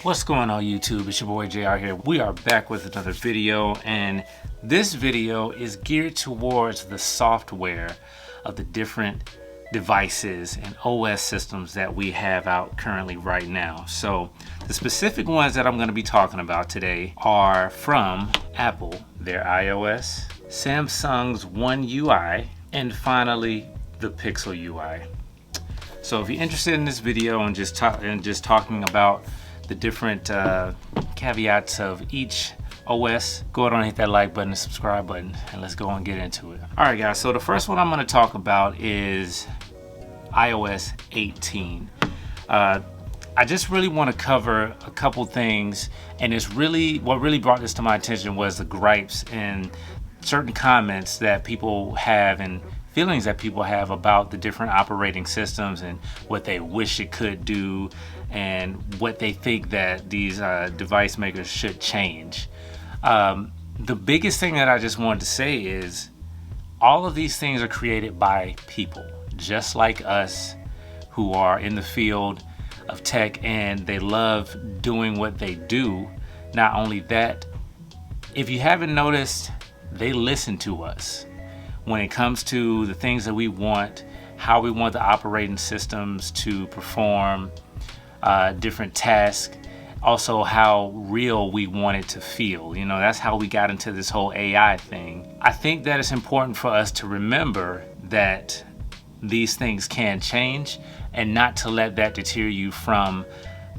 What's going on YouTube? It's your boy JR here. We are back with another video, and this video is geared towards the software of the different devices and OS systems that we have out currently right now. So the specific ones that I'm going to be talking about today are from Apple, their iOS, Samsung's OneUI, and finally the PixelUI. So if you're interested in this video and just talking about the different caveats of each OS, go ahead and hit that like button and subscribe button, and let's go and get into it. All right, guys. So the first one I'm going to talk about is iOS 18. I just really want to cover a couple things, and it's really what really brought this to my attention was the gripes and certain comments that people have and feelings that people have about the different operating systems and what they wish it could do and what they think that these device makers should change. The biggest thing that I just wanted to say is all of these things are created by people just like us who are in the field of tech, and they love doing what they do. Not only that, if you haven't noticed, they listen to us when it comes to the things that we want, how we want the operating systems to perform different tasks, also how real we want it to feel. You know, that's how we got into this whole AI thing. I think that it's important for us to remember that these things can change and not to let that deter you from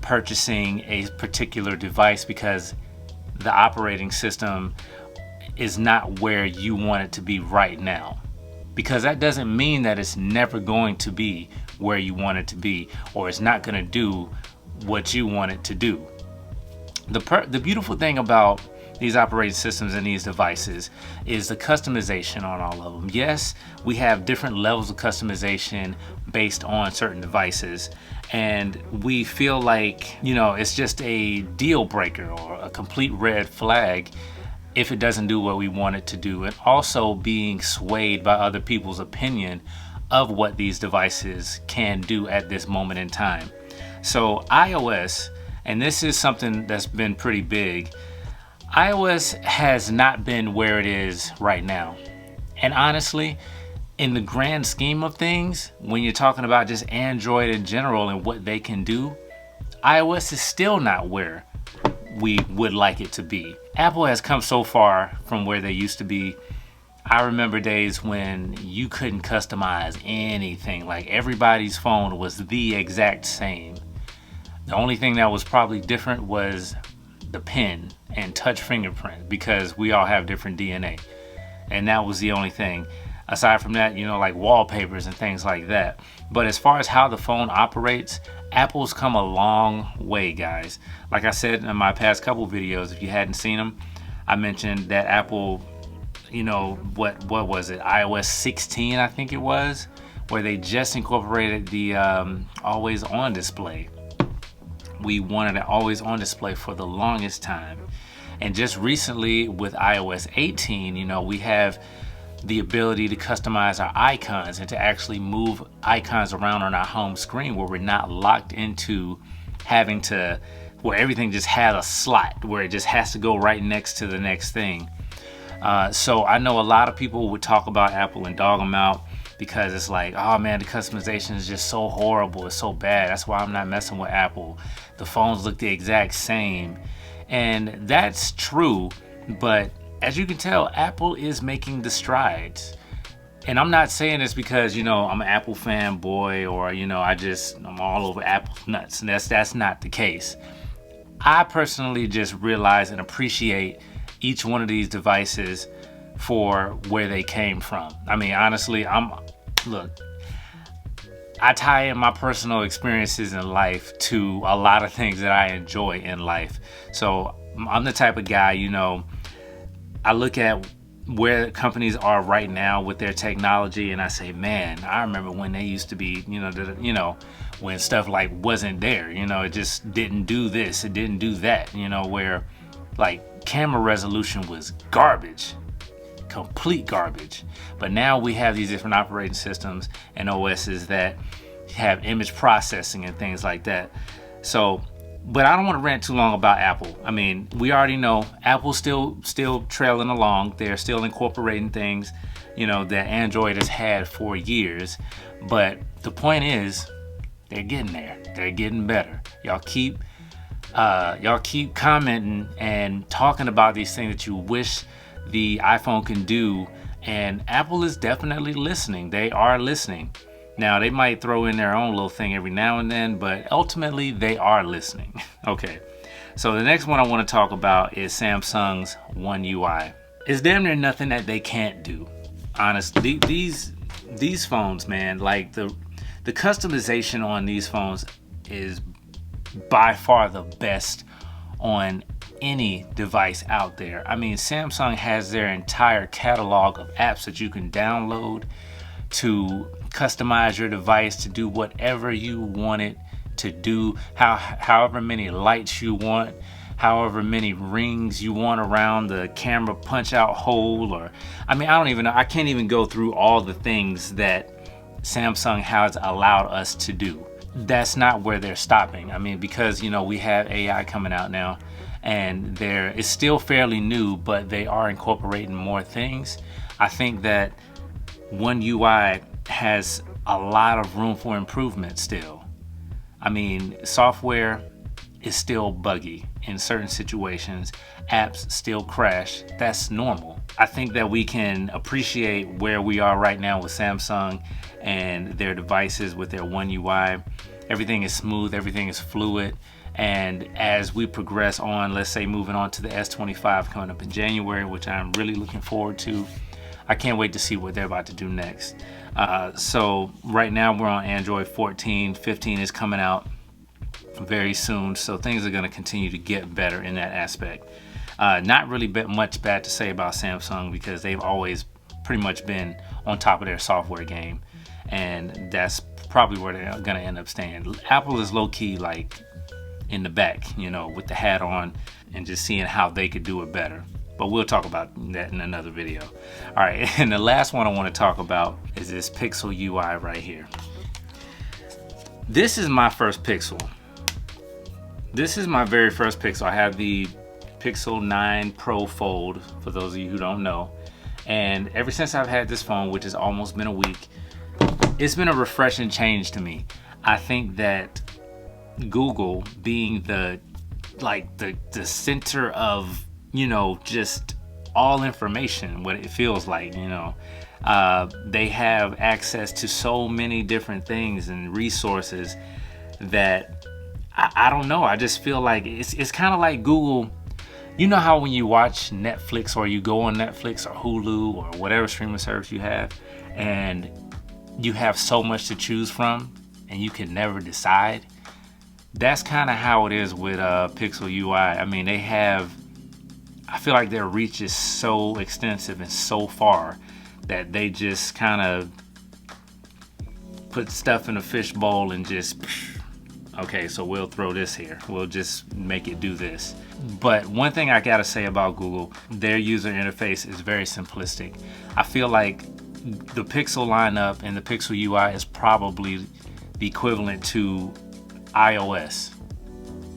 purchasing a particular device because the operating system is not where you want it to be right now, because that doesn't mean that it's never going to be where you want it to be, or it's not going to do what you want it to do. The beautiful thing about these operating systems and these devices is the customization on all of them. Yes, we have different levels of customization based on certain devices, and we feel like, you know, it's just a deal breaker or a complete red flag if it doesn't do what we want it to do, and also being swayed by other people's opinion of what these devices can do at this moment in time. So iOS, and this is something that's been pretty big, iOS has not been where it is right now. And honestly, in the grand scheme of things, when you're talking about just Android in general and what they can do, iOS is still not where we would like it to be. Apple has come so far from where they used to be. I remember days when you couldn't customize anything. Like, everybody's phone was the exact same. The only thing that was probably different was the pen and touch fingerprint, because we all have different DNA. And that was the only thing. Aside from that, you know, like wallpapers and things like that. But as far as how the phone operates, Apple's come a long way, guys. Like I said in my past couple videos, if you hadn't seen them, I mentioned that Apple, you know, what was it? iOS 16, I think it was, where they just incorporated the always on display. We wanted an always on display for the longest time. And just recently with iOS 18, you know, we have the ability to customize our icons and to actually move icons around on our home screen, where we're not locked into having to, where everything just has a slot where it just has to go right next to the next thing. So I know a lot of people would talk about Apple and dog them out because it's like, oh man, the customization is just so horrible, it's so bad, that's why I'm not messing with Apple. The phones look the exact same. And that's true, but as you can tell, Apple is making the strides. And I'm not saying this because, you know, I'm an Apple fanboy, or, you know, I'm all over Apple nuts. And that's not the case. I personally just realize and appreciate each one of these devices for where they came from. I mean, honestly, look, I tie in my personal experiences in life to a lot of things that I enjoy in life. So I'm the type of guy, you know, I look at where companies are right now with their technology, and I say, man, I remember when they used to be, you know, when stuff like wasn't there, you know, it just didn't do this, it didn't do that, you know, where like camera resolution was garbage, complete garbage. But now we have these different operating systems and OSs that have image processing and things like that. So But I don't want to rant too long about Apple. I mean, we already know Apple's still trailing along. They're still incorporating things, you know, that Android has had for years. But the point is, they're getting there. They're getting better. Y'all keep commenting and talking about these things that you wish the iPhone can do, and Apple is definitely listening. They are listening. Now, they might throw in their own little thing every now and then, but ultimately they are listening. Okay, so the next one I want to talk about is Samsung's OneUI. It's damn near nothing that they can't do. Honestly, these phones, man, like the customization on these phones is by far the best on any device out there. I mean, Samsung has their entire catalog of apps that you can download to customize your device to do whatever you want it to do, however many lights you want, however many rings you want around the camera punch out hole, or I mean, I don't even know. I can't even go through all the things that Samsung has allowed us to do. That's not where they're stopping. I mean, because, you know, we have AI coming out now, and it's still fairly new, but they are incorporating more things. I think that OneUI has a lot of room for improvement still. I mean, software is still buggy in certain situations. Apps still crash. That's normal. I think that we can appreciate where we are right now with Samsung and their devices with their OneUI. Everything is smooth, everything is fluid. And as we progress on, let's say moving on to the S25 coming up in January, which I'm really looking forward to, I can't wait to see what they're about to do next. So right now we're on Android 14. 15 is coming out very soon. So things are going to continue to get better in that aspect. Not really much bad to say about Samsung, because they've always pretty much been on top of their software game. And that's probably where they're going to end up staying. Apple is low-key like in the back, you know, with the hat on and just seeing how they could do it better. But we'll talk about that in another video. All right, and the last one I want to talk about is this PixelUI right here. This is my first Pixel. This is my very first Pixel. I have the Pixel 9 Pro Fold, for those of you who don't know. And ever since I've had this phone, which has almost been a week, it's been a refreshing change to me. I think that Google being the center of, you know, just all information, what it feels like, you know, they have access to so many different things and resources that I don't know. I just feel like it's kind of like Google. You know how when you watch Netflix, or you go on Netflix or Hulu or whatever streaming service you have, and you have so much to choose from and you can never decide? That's kind of how it is with PixelUI. I mean, I feel like their reach is so extensive and so far that they just kind of put stuff in a fishbowl and just, okay, so we'll throw this here. We'll just make it do this. But one thing I gotta say about Google, their user interface is very simplistic. I feel like the Pixel lineup and the PixelUI is probably the equivalent to iOS.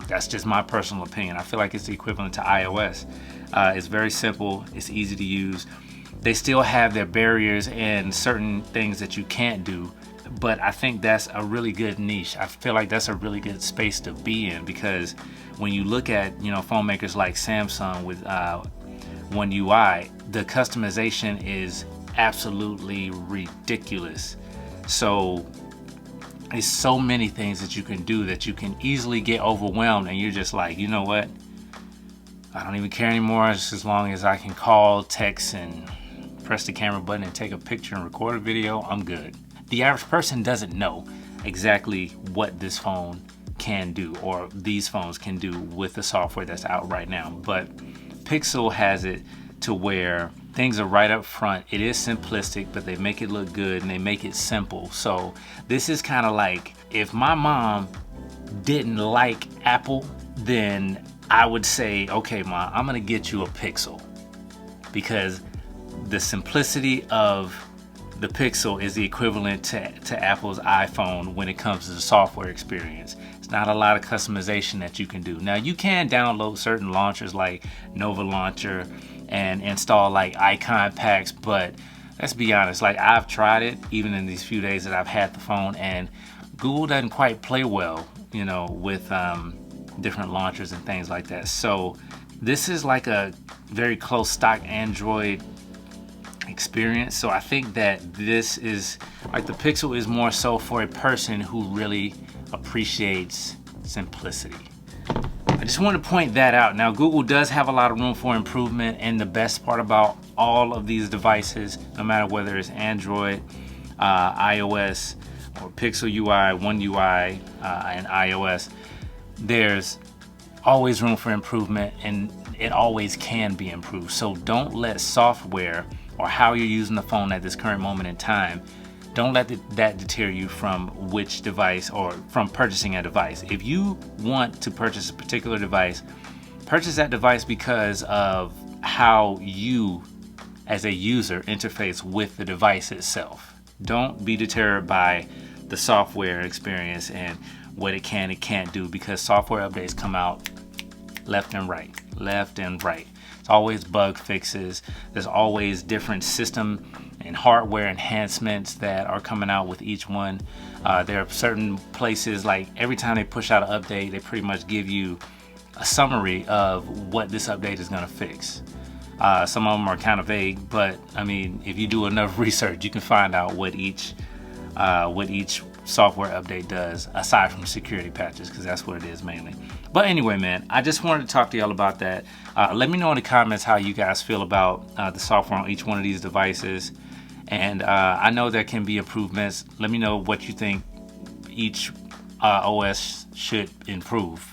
That's just my personal opinion. I feel like it's the equivalent to iOS. It's very simple. It's easy to use. They still have their barriers and certain things that you can't do, but I think that's a really good niche. I feel like that's a really good space to be in, because when you look at, you know, phone makers like Samsung with OneUI, the customization is absolutely ridiculous. So there's so many things that you can do that you can easily get overwhelmed, and you're just like, you know what? I don't even care anymore. Just as long as I can call, text, and press the camera button and take a picture and record a video, I'm good. The average person doesn't know exactly what this phone can do, or these phones can do with the software that's out right now. But Pixel has it to where things are right up front. It is simplistic, but they make it look good and they make it simple. So this is kind of like, if my mom didn't like Apple, then I would say, okay, Mom, I'm gonna get you a Pixel, because the simplicity of the Pixel is the equivalent to Apple's iPhone when it comes to the software experience. It's not a lot of customization that you can do. Now you can download certain launchers like Nova Launcher and install like icon packs, but let's be honest, like I've tried it even in these few days that I've had the phone, and Google doesn't quite play well, you know, with different launchers and things like that. So this is like a very close stock Android experience. So I think that this is like the Pixel is more so for a person who really appreciates simplicity. I just want to point that out. Now Google does have a lot of room for improvement, and the best part about all of these devices, no matter whether it's Android, iOS, or PixelUI, OneUI, and iOS, there's always room for improvement, and it always can be improved. So don't let software or how you're using the phone at this current moment in time, don't let that deter you from which device or from purchasing a device. If you want to purchase a particular device, purchase that device because of how you as a user interface with the device itself. Don't be deterred by the software experience and what it can and can't do, because software updates come out left and right. It's always bug fixes. There's always different system and hardware enhancements that are coming out with each one. There are certain places, like every time they push out an update, they pretty much give you a summary of what this update is gonna fix. Some of them are kind of vague, but I mean, if you do enough research, you can find out what each software update does, aside from security patches, because that's what it is mainly. But anyway, man, I just wanted to talk to y'all about that. Let me know in the comments how you guys feel about the software on each one of these devices. And I know there can be improvements. Let me know what you think each OS should improve.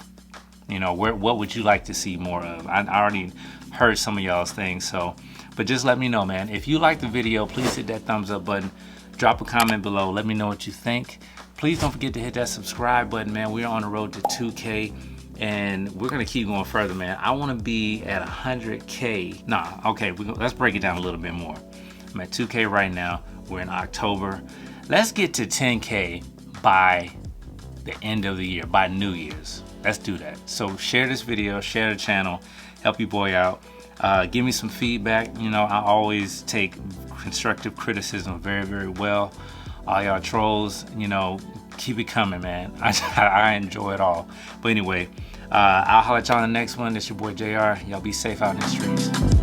You know, what would you like to see more of? I already heard some of y'all's things, so, but just let me know, man. If you like the video, please hit that thumbs up button. Drop a comment below. Let me know what you think. Please don't forget to hit that subscribe button, man. We're on the road to 2K, and we're gonna keep going further, man. I want to be at 100K. Nah, okay, let's break it down a little bit more. I'm at 2K right now. We're in October. Let's get to 10K by the end of the year, by New Year's. Let's do that. So share this video, share the channel, help your boy out. Give me some feedback. You know, I always take constructive criticism very, very well. All y'all trolls, you know, keep it coming, man. I enjoy it all. But anyway, I'll holler at y'all in the next one. It's your boy JR. Y'all be safe out in the streets.